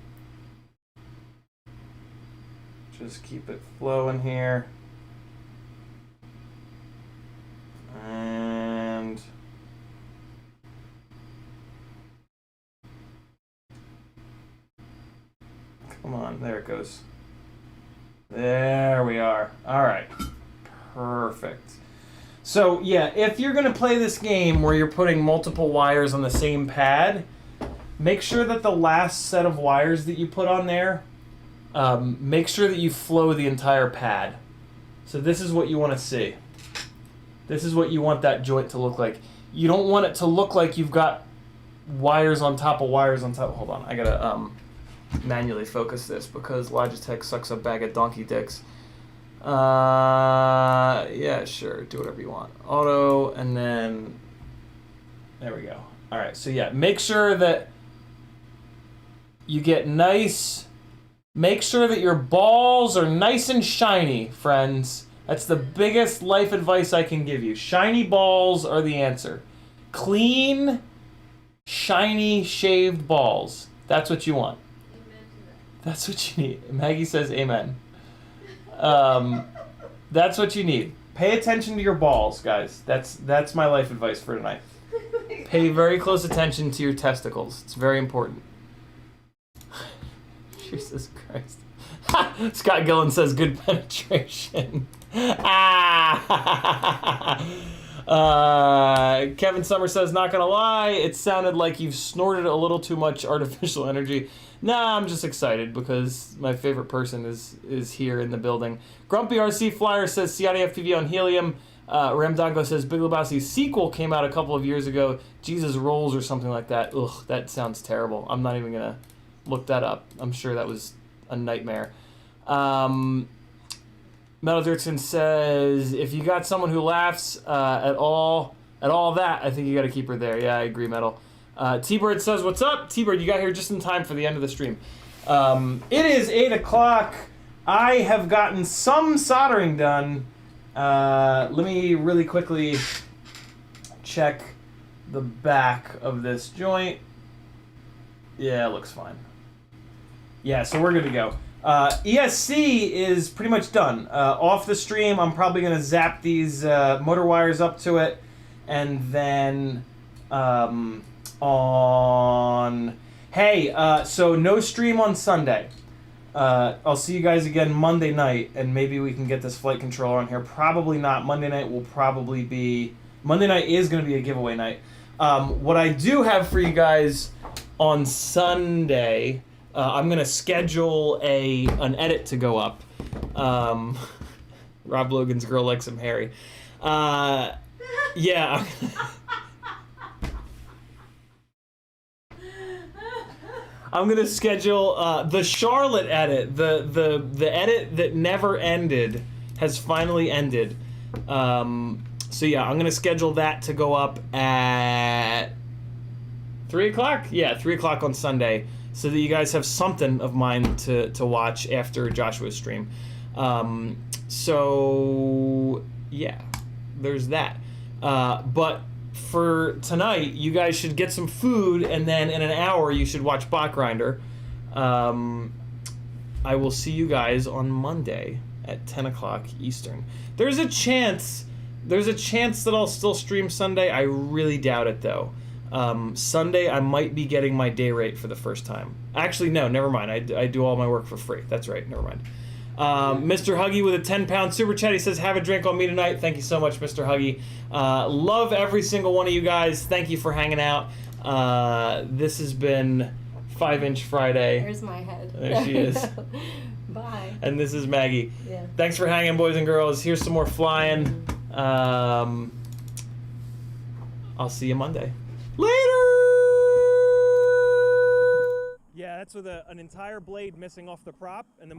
Speaker 1: just keep it flowing here. And come on, there it goes. There we are. All right, perfect. So yeah, if you're gonna play this game where you're putting multiple wires on the same pad, make sure that the last set of wires that you put on there, make sure that you flow the entire pad. So this is what you want to see. This is what you want that joint to look like. You don't want it to look like you've got wires on top of wires on top. Hold on, I gotta manually focus this because Logitech sucks a bag of donkey dicks. Yeah, sure, do whatever you want. Auto, and then there we go. All right, so yeah, make sure that you get nice. Make sure that your balls are nice and shiny, friends. That's the biggest life advice I can give you. Shiny balls are the answer. Clean, shiny, shaved balls. That's what you want.
Speaker 2: Amen to that.
Speaker 1: That's what you need. Maggie says amen. That's what you need. Pay attention to your balls, guys. That's my life advice for tonight. Pay very close attention to your testicles. It's very important. Jesus Christ. Scott Gillen says good penetration. Kevin Summer says, not gonna lie, it sounded like you've snorted a little too much artificial energy. Nah, I'm just excited because my favorite person is here in the building. Grumpy RC Flyer says, CiottiFPV on helium. Ramdango says, Big Lebowski's sequel came out a couple of years ago. Jesus Rolls or something like that. Ugh, that sounds terrible. I'm not even gonna look that up. I'm sure that was a nightmare. Metal Dirtson says, if you got someone who laughs at all that, I think you got to keep her there. Yeah, I agree, Metal. T-Bird says, what's up? T-Bird, you got here just in time for the end of the stream. It is 8 o'clock. I have gotten some soldering done. Let me really quickly check the back of this joint. Yeah, it looks fine. Yeah, so we're good to go. ESC is pretty much done. Off the stream, I'm probably going to zap these motor wires up to it. And then so no stream on Sunday. I'll see you guys again Monday night, and maybe we can get this flight controller on here. Probably not. Monday night is going to be a giveaway night. What I do have for you guys on Sunday... I'm going to schedule an edit to go up. Rob Logan's girl likes him hairy. Yeah. I'm going to schedule the Charlotte edit. The edit that never ended has finally ended. So yeah, I'm going to schedule that to go up at 3 o'clock? Yeah, 3 o'clock on Sunday. So that you guys have something of mine to watch after Joshua's stream. So, yeah, there's that. But for tonight, you guys should get some food, and then in an hour, you should watch Bot Grinder. I will see you guys on Monday at 10 o'clock Eastern. There's a chance that I'll still stream Sunday. I really doubt it, though. Sunday, I might be getting my day rate for the first time. Actually, no, never mind. I do all my work for free. That's right, never mind. Mr. Huggy with a 10-pound super chat. He says, have a drink on me tonight. Thank you so much, Mr. Huggy. Love every single one of you guys. Thank you for hanging out. This has been 5-Inch Friday.
Speaker 2: There's my head.
Speaker 1: There she is.
Speaker 2: Bye.
Speaker 1: And this is Maggie.
Speaker 2: Yeah.
Speaker 1: Thanks for hanging, boys and girls. Here's some more flying. I'll see you Monday. Later! Yeah, that's with an entire blade missing off the prop and the